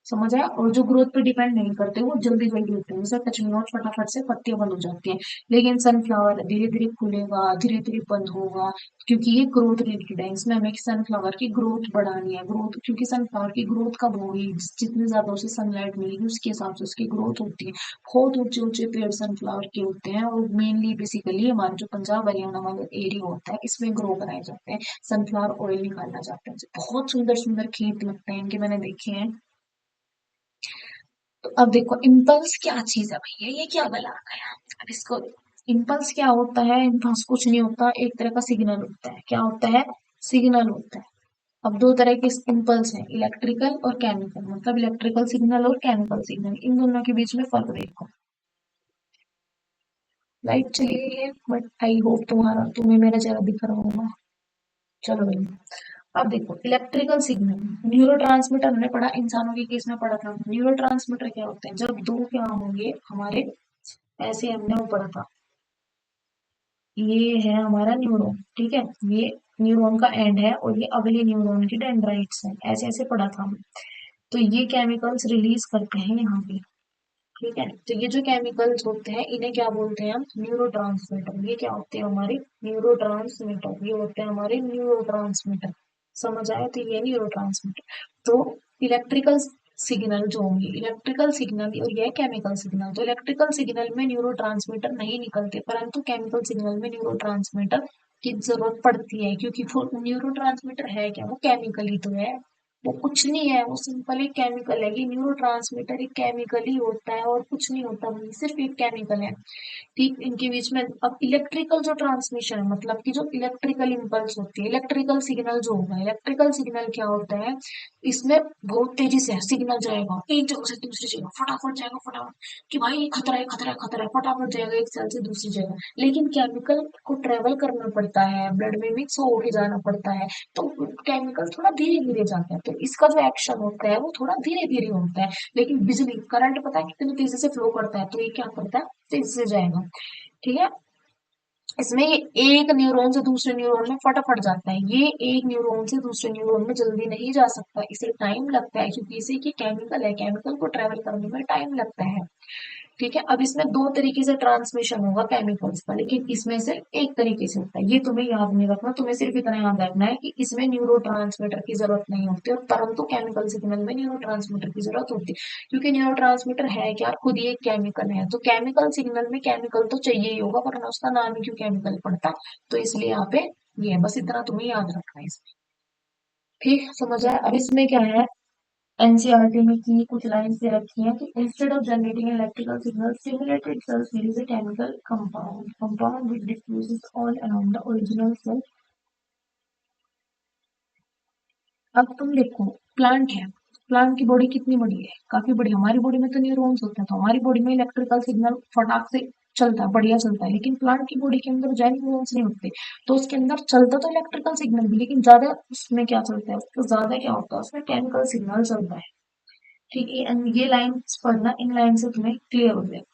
Speaker 1: समझ आया, और जो ग्रोथ पे डिपेंड नहीं करते वो जल्दी जल्दी होते हैं, जैसे कचमिनोच फटाफट से पत्तियां बंद हो जाती हैं, लेकिन सनफ्लावर धीरे धीरे खुलेगा, धीरे धीरे बंद होगा, क्योंकि ये ग्रोथ रिलेटेड है, इसमें हमें सनफ्लावर की ग्रोथ बढ़ानी है, ग्रोथ, क्योंकि सनफ्लावर की ग्रोथ कब होगी, जितनी ज्यादा उसे सनलाइट मिलेगी उसके हिसाब से उसकी ग्रोथ होती है। बहुत ऊंचे ऊंचे पेड़ सनफ्लावर के होते हैं, और मेनली बेसिकली हमारे जो पंजाब हरियाणा वाला एरिया होता है इसमें ग्रो कराए जाते हैं, सनफ्लावर ऑयल निकाला जाता है, बहुत सुंदर सुंदर खेत लगते हैं इनके, मैंने देखे हैं। तो अब देखो इम्पल्स क्या चीज है भैया, ये क्या बला गया, अब इसको, इम्पल्स क्या होता है, इम्पल्स कुछ नहीं होता, एक तरह का सिग्नल होता है, क्या होता है, सिग्नल होता है। अब दो तरह के इम्पल्स हैं, इलेक्ट्रिकल और केमिकल, मतलब इलेक्ट्रिकल सिग्नल और केमिकल सिग्नल, इन दोनों के बीच में फर्क देखो। लाइट चली गई है, बट आई होप तुम्हें मेरा चेहरा दिख रहा होगा। चलो भाई, अब देखो इलेक्ट्रिकल सिग्नल, न्यूरोट्रांसमीटर हमने पढ़ा, इंसानों के केस में पढ़ा था, न्यूरोट्रांसमीटर क्या होते हैं, जब दो क्या होंगे हमारे, ऐसे हमने वो पढ़ा था, ये है हमारा न्यूरॉन, ठीक है, ये न्यूरॉन का एंड है और ये अगले न्यूरॉन की डेंड्राइट्स है, ऐसे ऐसे पढ़ा था हमने। तो ये केमिकल्स रिलीज करते हैं यहाँ पे, ठीक है, तो ये जो केमिकल्स होते हैं इन्हें क्या बोलते हैं हम, न्यूरोट्रांसमीटर, ये क्या होते हैं हमारे न्यूरोट्रांसमीटर, ये होते हैं हमारे न्यूरोट्रांसमीटर। समझ आया, तो ये न्यूरोट्रांसमीटर। तो इलेक्ट्रिकल सिग्नल जो होंगे, इलेक्ट्रिकल सिग्नल और यह केमिकल सिग्नल, तो इलेक्ट्रिकल सिग्नल में न्यूरोट्रांसमीटर नहीं निकलते, परंतु केमिकल सिग्नल में न्यूरोट्रांसमीटर की जरूरत पड़ती है, क्योंकि वो न्यूरोट्रांसमीटर है क्या, वो केमिकल ही तो है, वो कुछ नहीं है, वो सिंपल एक केमिकल है, ये न्यूरोट्रांसमीटर एक केमिकल ही होता है और कुछ नहीं होता, वो सिर्फ एक केमिकल है। ठीक, इनके बीच में अब इलेक्ट्रिकल जो ट्रांसमिशन है, मतलब कि जो इलेक्ट्रिकल इम्पल्स होती है, इलेक्ट्रिकल सिग्नल जो होगा, इलेक्ट्रिकल सिग्नल क्या होता है, इसमें बहुत तेजी से सिग्नल जाएगा, एक जगह से दूसरी जगह फटाफट जाएगा, फटाफट, कि भाई खतरा है, खतरा है, खतरा है, फटाफट जाएगा एक सेल से दूसरी जगह, लेकिन केमिकल को ट्रेवल करना पड़ता है, ब्लड में मिक्स होके जाना पड़ता है, तो केमिकल थोड़ा धीरे धीरे जाता है, तो इसका जो एक्शन होता है वो थोड़ा धीरे धीरे होता है, लेकिन बिजली करंट पता है कितनी तेजी से फ्लो करता है, तो ये क्या करता है, तेजी से जाएगा। ठीक है, इसमें ये एक न्यूरॉन से दूसरे न्यूरॉन में फटाफट जाता है, ये एक न्यूरॉन से दूसरे न्यूरॉन में जल्दी नहीं जा सकता, इसे टाइम लगता है, क्योंकि इसे ये केमिकल है, केमिकल को ट्रेवल करने में टाइम लगता है। ठीक है, अब इसमें दो तरीके से ट्रांसमिशन होगा केमिकल्स का, लेकिन इसमें से एक तरीके से होता है, ये तुम्हें याद नहीं रखना, तुम्हें सिर्फ इतना याद रखना है कि इसमें न्यूरो ट्रांसमीटर की जरूरत नहीं होती, और परंतु केमिकल सिग्नल में न्यूरो ट्रांसमीटर की जरूरत होती है, क्योंकि न्यूरो ट्रांसमीटर है क्या, खुद ही एक केमिकल है, तो केमिकल सिग्नल में केमिकल तो चाहिए ही होगा, वरना उसका नाम ही क्यों केमिकल पड़ता, तो इसलिए यहाँ पे ये है, बस इतना तुम्हें याद रखना है इसमें। ठीक, समझ आया, अब इसमें क्या है, एनसीईआरटी में की कुछ लाइन से रखी है कि instead of generating electrical signal simulated cells release a chemical compound which diffuses all around the original cell अब तुम देखो, प्लांट है, प्लांट की बॉडी कितनी बड़ी है, काफी बड़ी। हमारी बॉडी में तो न्यूरॉन्स होते हैं, तो हमारी बॉडी में इलेक्ट्रिकल सिग्नल फटाक से चलता है, बढ़िया चलता है। लेकिन प्लांट की बॉडी के अंदर ज्यादा न्यूरॉन्स नहीं होते, तो उसके अंदर चलता तो इलेक्ट्रिकल सिग्नल भी, लेकिन ज्यादा उसमें क्या चलता है, उसको ज्यादा क्या होता है, उसमें केमिकल सिग्नल चलता है। ठीक है, and ये लाइन पढ़ना, इन लाइन से तुम्हें क्लियर हो जाएगा।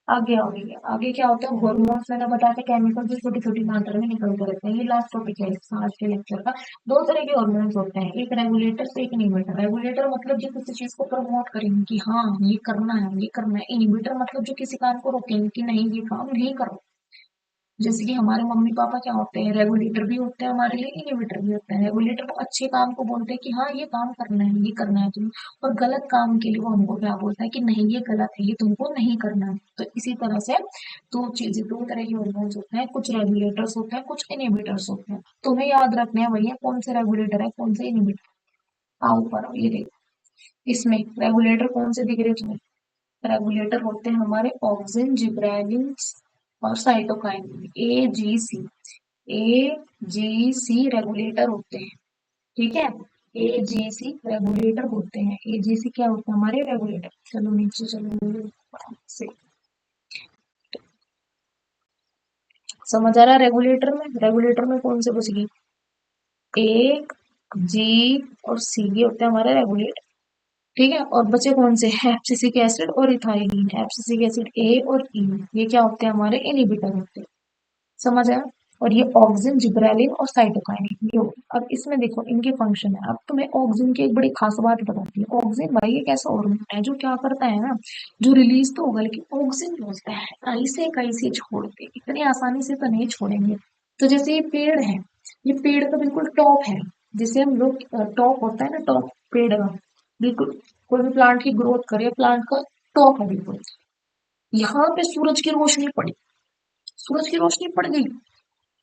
Speaker 1: आगे आगे आगे क्या होता है, हॉर्मोन्स मैंने बताया था, केमिकल जो छोटी छोटी मात्रा में निकलते रहते हैं। ये लास्ट टॉपिक है आज के लेक्चर का। दो तरह के हॉर्मोन्स होते हैं, एक रेगुलेटर से एक इनिबिटर। रेगुलेटर मतलब जो किसी चीज को प्रमोट करेंगे कि हाँ ये करना है, ये करना है। इनिबिटर मतलब जो किसी काम को रोकेंगे कि नहीं ये काम नहीं करो। जैसे कि हमारे मम्मी पापा क्या होते हैं, रेगुलेटर भी होते हैं हमारे लिए, इनिबिटर भी होते हैं। रेगुलेटर को अच्छे काम को बोलते हैं कि हाँ ये काम करना है, ये करना है तुम्हें, और गलत काम के लिए वो हमको क्या बोलता है कि नहीं ये गलत है, ये तुमको नहीं करना है। तो इसी तरह से दो चीजें, दो तरह के हॉर्मोन्स होते हैं, कुछ रेगुलेटर्स होते हैं, कुछ इनिबिटर्स होते हैं। तुम्हें याद रखना है भैया कौन से रेगुलेटर है, कौन से इनिबिटर। आओ पर ये देखो, इसमें रेगुलेटर कौन से दिख रहे हैं तुम्हें। रेगुलेटर होते हैं हमारे ऑक्सिन, जिब्रेलिन और साइटोकाइन, ए जी सी रेगुलेटर होते हैं। ठीक है, एजीसी रेगुलेटर होते हैं। एजीसी क्या होता है, हमारे रेगुलेटर। चलो नीचे चलो से, समझ आ रहा है। रेगुलेटर में, रेगुलेटर में कौन से बचेगी, ए, जी और सी, ये होते हैं हमारे रेगुलेटर। ठीक है, और बचे कौन से, एब्सिसिक एसिड और इथाइलिन। एब्सिसिक एसिड ए और ई, ये क्या होते हैं, हमारे इनहिबिटर होते हैं। समझ आया। और ये ऑक्सिन, जिब्रेलिन और साइटोकाइनिन, ये हो। अब इसमें देखो इनके फंक्शन है। अब तुम्हें ऑक्सिन की एक बड़ी खास बात बताती है। ऑक्सिन भाई एक ऐसा हार्मोन है जो क्या करता है ना, जो रिलीज तो होगा लेकिन ऑक्सिन बोलता है कैसे कैसे छोड़ दे, इतनी आसानी से तो नहीं छोड़ेंगे। तो जैसे ये पेड़ है, ये पेड़ का बिल्कुल टॉप है, जिसे हम लोग टॉप होता है ना, टॉप पेड़ का, बिल्कुल कोई भी प्लांट की ग्रोथ करे, प्लांट का टॉप है बिल्कुल। यहाँ पे सूरज की रोशनी पड़ी, सूरज की रोशनी पड़ गई।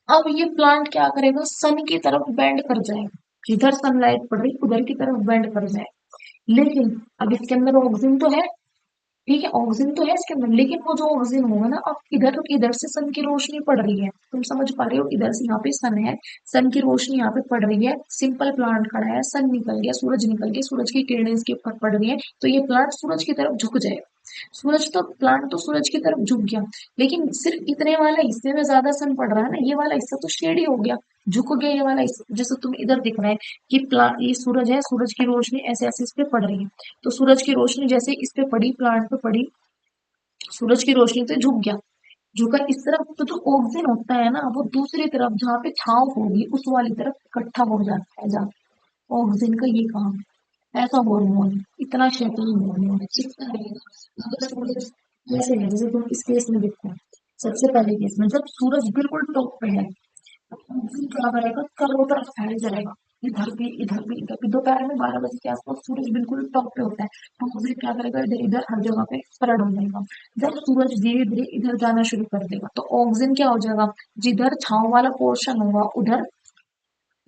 Speaker 1: अब ये प्लांट क्या करेगा, सन की तरफ बेंड कर जाएगा, जिधर सनलाइट पड़ रही उधर की तरफ बेंड कर जाएगा। लेकिन अब इसके अंदर ऑक्सीजन तो है, ठीक है, ऑक्सीजन तो है इसके अंदर, लेकिन वो जो ऑक्सीजन होगा ना, अब इधर इधर से सन की रोशनी पड़ रही है, तुम समझ पा रहे हो, इधर से यहाँ पे सन है, सन की रोशनी यहाँ पे पड़ रही है, सिंपल प्लांट खड़ा है, सन निकल गया, सूरज निकल गया, सूरज की किरणें इसके ऊपर पड़ रही है, तो ये प्लांट सूरज की तरफ झुक जाएगा। सूरज तो, प्लांट तो सूरज की तरफ झुक गया, लेकिन सिर्फ इतने वाले हिस्से में ज्यादा सन पड़ रहा है ना, ये वाला हिस्सा तो शेड ही हो गया, झुक गया ये वाला हिस्सा। जैसे तुम इधर दिख रहा है कि ये सूरज है, सूरज की रोशनी ऐसे ऐसे इस पे पड़ रही है, तो सूरज की रोशनी जैसे इस पे पड़ी, प्लांट पे पड़ी, सूरज की रोशनी से झुक गया। झुका इस तरफ, तो जो ऑक्सीजन होता है ना, वो दूसरी तरफ जहाँ पे छांव होगी उस वाली तरफ इकट्ठा हो जाता है जाके। ऑक्सीजन का ये काम है। ऐसा हार्मोन है, इतना शैतान हार्मोन है, चिपका रहेगा अगर सूरज, ऐसे है जैसे तुम इस केस में देखो, सबसे पहले केस में जब सूरज बिल्कुल टॉप पे है, क्या करेगा, चारों तरफ फैल जाएगा, इधर भी इधर भी इधर भी। दोपहर में 12 बजे के आसपास सूरज बिल्कुल टॉप पे होता है, तो सूरज क्या करेगा, इधर इधर हर जगह पे स्प्रेड हो जाएगा। जब सूरज धीरे धीरे इधर जाना शुरू कर देगा, तो ऑक्सीजन क्या हो जाएगा, जिधर छांव वाला पोर्शन होगा उधर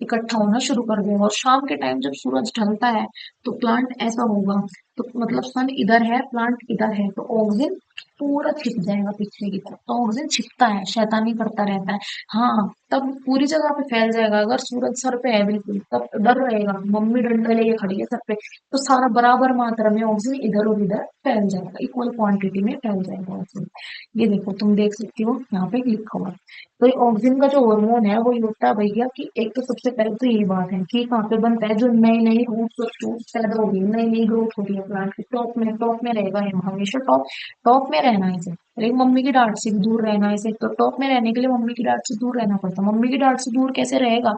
Speaker 1: इकट्ठा होना शुरू कर देगा। और शाम के टाइम जब सूरज ढलता है, तो प्लांट ऐसा होगा, तो मतलब सन इधर है, प्लांट इधर है, तो ऑक्सीजन पूरा छिप जाएगा पीछे की तरफ। तो ऑक्सीजन छिपता है, शैतानी करता रहता है। हाँ, तब पूरी जगह पे फैल जाएगा। अगर सूरज सर पे है बिल्कुल, तब डर रहेगा, मम्मी डंडा लेके खड़ी है सर पे, तो सारा बराबर मात्रा में ऑक्सीजन इधर और इधर फैल जाएगा, इक्वल क्वांटिटी में फैल जाएगा ऑक्सीजन। ये देखो तुम देख सकती हो यहाँ पे लिखा हुआ है। तो ये ऑक्सीजन का जो हार्मोन है वो ये होता है भैया कि एक तो सबसे पहले तो यही बात है कि कहाँ पे बनता है, जो नई नई रूट्स और शूट्स पैदा होगी, नई नई ग्रोथ हो रही है प्लांट की, टॉप में रहेगा ये हमेशा। टॉप, टॉप में रहना है इसे, अरे मम्मी की डांट से भी दूर रहना है इसे। तो टॉप में रहने के लिए मम्मी की डांट से दूर रहना पड़ता है। मम्मी की डांट से दूर कैसे रहेगा,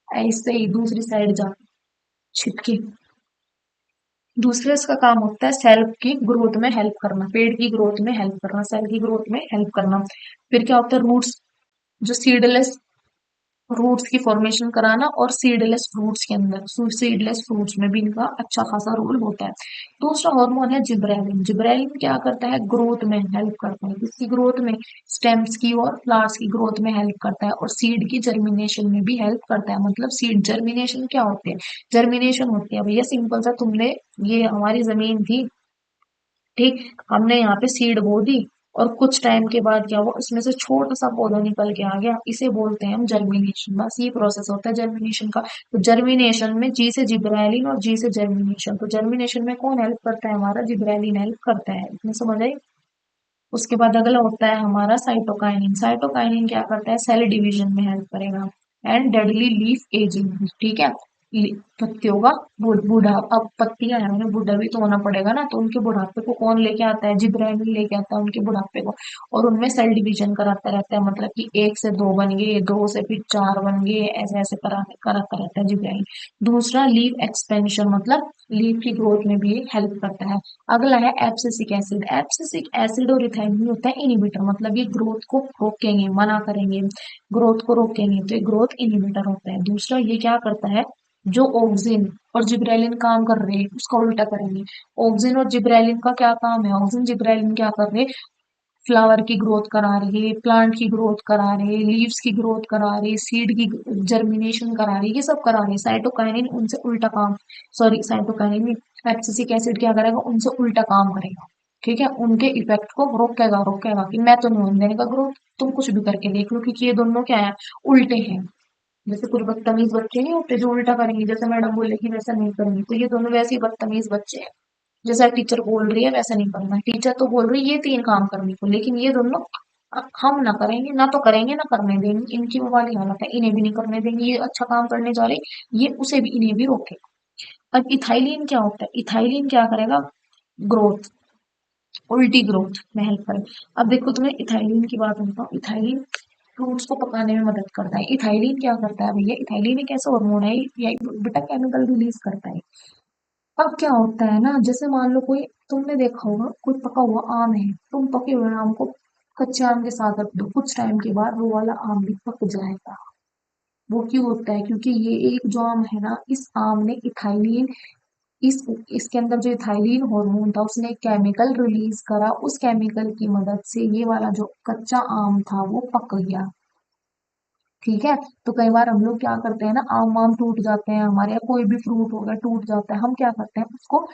Speaker 1: ऐसे ही दूसरी साइड जा छिपके। दूसरे इसका काम होता है सेल की ग्रोथ में हेल्प करना, पेड़ की ग्रोथ में हेल्प करना, सेल की ग्रोथ में हेल्प करना। फिर क्या होता है, रूट्स, जो सीडलेस रूट्स की फॉर्मेशन कराना, और सीडलेस फ्रूट्स के अंदर, सीडलेस फ्रूट्स में भी इनका अच्छा खासा रोल होता है। दूसरा हार्मोन है जिब्रेलिन। जिब्रेलिन क्या करता है, ग्रोथ में हेल्प करता है, किसकी ग्रोथ में, स्टेम्स की और फ्लावर्स की ग्रोथ में हेल्प करता है, और सीड की जर्मिनेशन में भी हेल्प करता है। मतलब सीड जर्मिनेशन क्या होती है, जर्मिनेशन होती है भैया सिंपल सा, तुमने, ये हमारी जमीन थी, ठीक, हमने यहाँ पे सीड बो दी, और कुछ टाइम के बाद क्या हुआ, उसमें से छोटा सा पौधा निकल के आ गया, इसे बोलते हैं हम जर्मिनेशन। बस ये प्रोसेस होता है जर्मिनेशन का। तो जर्मिनेशन में जी से जिब्रेलिन और जी से जर्मिनेशन। तो जर्मिनेशन में कौन हेल्प करता है, हमारा जिब्रेलिन हेल्प करता है, इतनी समझ आई। उसके बाद अगला होता है हमारा साइटोकाइनिन। साइटोकाइनिन क्या करता है, सेल डिवीजन में हेल्प करेगा। एंड डेडली लीफ एजिंग, ठीक है। पत्तियों का बूढ़ा, अब पत्तियां हैं उन्हें बूढ़ा भी तो होना पड़ेगा ना, तो उनके बुढ़ापे को कौन लेके आता है, जिब्रेलिन लेके आता है उनके बुढ़ापे को। और उनमें सेल डिवीजन कराता रहता है, मतलब कि एक से दो बन गए, दो से फिर चार बन गए, ऐसे ऐसे कराता रहता है जिब्रेलिन। दूसरा लीफ एक्सपेंशन, मतलब लीफ की ग्रोथ में भी हेल्प करता है। अगला है एब्सिसिक एसिड। एब्सिसिक एसिड और इथाइलिन होता है इनिबिटर, मतलब ये ग्रोथ को रोकेंगे, मना करेंगे, ग्रोथ को रोकेंगे, तो ये ग्रोथ इनिबिटर होता है। दूसरा ये क्या करता है, जो ऑक्सिन और जिब्रेलिन काम कर रहे हैं उसका उल्टा करेंगे। ऑक्सिन और जिब्रेलिन का क्या काम है, ऑक्सिन जिब्रेलिन क्या कर रहे हैं, फ्लावर की ग्रोथ करा रहे, प्लांट की ग्रोथ करा रहे, लीव्स की ग्रोथ करा रहे, सीड की जर्मिनेशन करा रहे, ये सब करा रहे। साइटोकाइनिन उनसे उल्टा काम, सॉरी साइटोकाइनिन, एब्सिसिक एसिड क्या करेगा, उनसे उल्टा काम करेगा, ठीक है। उनके इफेक्ट को रोकेगा, रोकेगा कि मैं तो नहीं होने देने का ग्रोथ, तुम कुछ भी करके देख लो, क्योंकि ये दोनों क्या है, उल्टे हैं। जैसे कुछ बदतमीज बच्चे नहीं होते जो उल्टा करेंगे, जैसे मैडम बोलेगी वैसा नहीं करेंगे, तो ये दोनों वैसे ही बदतमीज बच्चे हैं। जैसा टीचर बोल रही है वैसा नहीं करना, टीचर तो बोल रही है ये तीन काम करने को, लेकिन ये दोनों हम ना करेंगे, ना तो करेंगे ना करने देंगे, इनकी वो वाली हालत है, इन्हें भी नहीं करने देंगे, ये अच्छा काम करने जा रही, ये उसे भी, इन्हें भी रोकेगा। अब इथाइलिन क्या होता है, इथाइलिन क्या करेगा, ग्रोथ, उल्टी ग्रोथ में हेल्प करेगा। अब देखो तुम्हें इथाइलिन की बात बताऊं, इथाइलिन फ्रूट्स को पकाने में मदद करता है। इथाइलिन क्या करता है भैया, इथाइलिन एक ऐसा हार्मोन है, ये बेटा केमिकल रिलीज करता है। अब क्या होता है ना, जैसे मान लो कोई, तुमने देखा होगा कोई पका हुआ आम है, तुम पके हुए आम को कच्चे आम के साथ रख दो, कुछ टाइम के बाद वो वाला आम भी पक जाएगा। वो क्यों होता है, क्योंकि ये एक जो आम है ना, इस आम ने इथाइलिन, इस इसके अंदर जो इथाइलिन हार्मोन था उसने एक केमिकल रिलीज करा, उस केमिकल की मदद से ये वाला जो कच्चा आम था वो पक गया, ठीक है। तो कई बार हम लोग क्या करते हैं ना, आम वाम टूट जाते हैं हमारे, या कोई भी फ्रूट हो गया टूट जाता है, हम क्या करते हैं उसको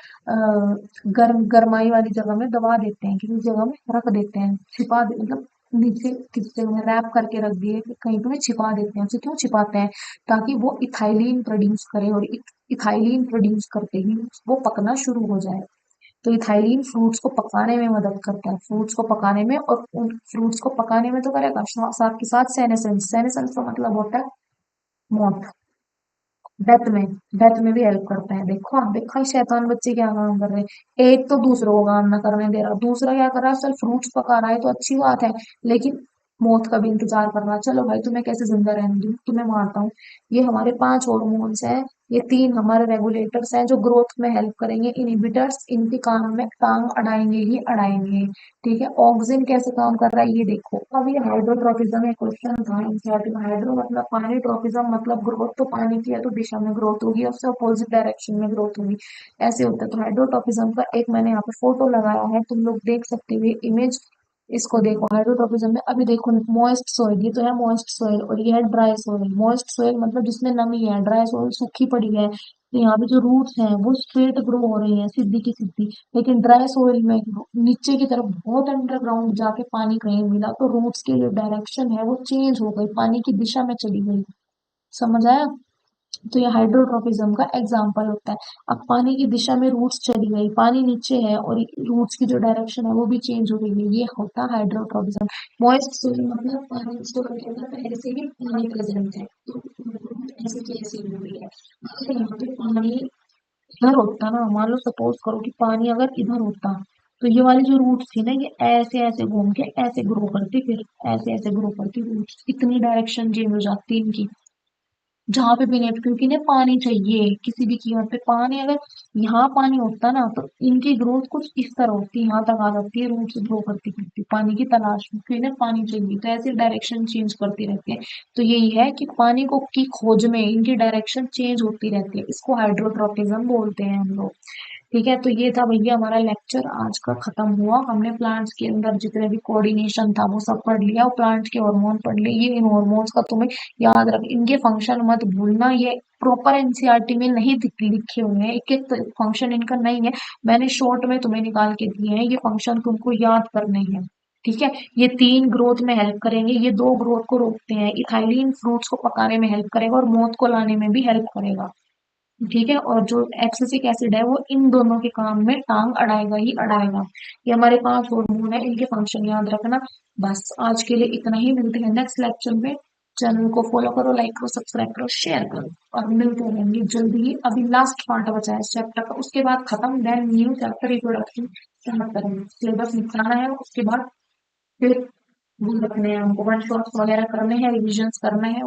Speaker 1: गरमाई वाली जगह में दबा देते हैं, किसी जगह में रख देते हैं, छिपा दे, मतलब नीचे किसी जगह में रैप करके रख दिए, कहीं पे भी छिपा देते हैं। उसे क्यों छिपाते हैं, ताकि वो इथाइलिन प्रोड्यूस करे, और इथाइलिन प्रोड्यूस करते ही वो पकना शुरू हो जाए। तो इथाइलिन फ्रूट्स को पकाने में मदद करता है, फ्रूट्स को पकाने में, और उन फ्रूट्स को पकाने में तो करेगा, साथ के साथ सेनेसेंस, सेनेसेंस का मतलब होता है मौत, डेथ में, डेथ में भी हेल्प करता है। देखो देखो ये शैतान बच्चे क्या काम कर रहे हैं, एक तो दूसरों को काम ना करने दे रहा, दूसरा क्या कर रहा है, चल फ्रूट्स पका रहा है तो अच्छी बात है, लेकिन मौत का भी इंतजार कर रहा है, चलो भाई तुम्हें कैसे जिंदा रहने दूं, तुम्हें मारता हूँ। ये हमारे पांच हॉर्मोन्स हैं, ये तीन हमारे रेगुलेटर्स हैं जो ग्रोथ में हेल्प करेंगे, इनहिबिटर्स इनके काम में टांग अड़ाएंगे ही अड़ाएंगे, ठीक है। ऑक्सीजन कैसे काम कर रहा है ये देखो। अब ये हाइड्रोट्रोपिज्म एक क्वेश्चन था एनसीईआरटी में, हाइड्रो मतलब पानी, ट्रोपिज्म मतलब ग्रोथ, तो पानी की या तो दिशा में ग्रोथ होगी और उससे अपोजिट डायरेक्शन में ग्रोथ होगी, ऐसे होता है। तो हाइड्रोट्रोपिज्म का एक मैंने यहाँ पे फोटो लगाया है, तुम लोग देख सकते हो इमेज, इसको देखो हाइड्रोट्रोपिज्म में। अभी देखो मॉइस्ट सॉइल, ये तो है मॉइस्ट सॉइल, और ये है ड्राई सॉइल। मॉइस्ट सॉइल मतलब जिसमें नमी है, ड्राई सॉइल सूखी पड़ी है, तो यहाँ पे जो रूट्स हैं वो स्ट्रेट ग्रो हो रही हैं, सीधी की सीधी। लेकिन ड्राई सॉइल में नीचे की तरफ बहुत अंडरग्राउंड जाके पानी कहीं मिला, तो रूट्स की जो डायरेक्शन है वो चेंज हो गई, पानी की दिशा में चली गई, समझ आया। तो ये हाइड्रोट्रोपिज्म का एग्जाम्पल होता है। अब पानी की दिशा में रूट्स चली गई, पानी नीचे है और रूट्स की जो डायरेक्शन है वो भी चेंज हो गई है, ये होता है हाइड्रोट्रोपिज्म। मॉइस्ट सोइल मतलब पानी स्टोर के अंदर पहले से ही पानी प्रेजेंट है, तो ऐसे की ऐसी हो गई है। अगर यहाँ पे पानी इधर होता ना, मान लो सपोज करो कि पानी अगर इधर होता, तो ये वाली जो रूट्स थी ना, ये ऐसे ऐसे घूम के ऐसे ग्रो करती, फिर ऐसे ऐसे ग्रो करती, रूट्स इतनी डायरेक्शन चेंज हो जाती इनकी, जहां पे भी नेट, क्योंकि इन्हें पानी चाहिए किसी भी कीमत पे। पानी अगर यहाँ पानी होता ना, तो इनकी ग्रोथ कुछ इस तरह होती, यहाँ तक आ जाती है, रूट्स ग्रो करती करती पानी की तलाश में, क्योंकि इन्हें पानी चाहिए, तो ऐसे डायरेक्शन चेंज करती रहती है। तो यही है कि पानी को की खोज में इनकी डायरेक्शन चेंज होती रहती है, इसको हाइड्रोट्रोपिज्म बोलते हैं हम लोग, ठीक है। तो ये था भैया हमारा लेक्चर आज का खत्म हुआ, हमने प्लांट्स के अंदर जितने भी कोऑर्डिनेशन था वो सब पढ़ लिया, और प्लांट्स के हार्मोन पढ़ लिए। ये इन हार्मोन्स का तुम्हें याद रख, इनके फंक्शन मत भूलना, ये प्रॉपर एनसीईआरटी में नहीं लिखे हुए हैं, एक एक फंक्शन इनका नहीं है, मैंने शॉर्ट में तुम्हें निकाल के दिए हैं, ये फंक्शन तुमको याद करने हैं, ठीक है। ये 3 ग्रोथ में हेल्प करेंगे, ये 2 ग्रोथ को रोकते हैं। इथाइलिन फ्रूट्स को पकाने में हेल्प करेगा और मौत को लाने में भी हेल्प करेगा। ठीक है। और जो एब्सिसिक एसिड है वो इन दोनों के काम में टांग अड़ाएगा ही अड़ाएगा। ये हमारे 5 हार्मोन है, इनके फंक्शन याद रखना। बस आज के लिए इतना ही, मिलते हैं नेक्स्ट लेक्चर में। चैनल को फॉलो करो, लाइक करो, सब्सक्राइब करो, शेयर करो, और मिलते रहेंगे जल्दी ही। अभी लास्ट पार्ट बचा है इस चैप्टर का, उसके बाद खत्म, then new chapter reproduction start करेंगे। सिलेबस निपटाना है, उसके बाद फिर वो रखने हैं हमको, वन शॉट्स वगैरह करने हैं, रिविजन करने हैं।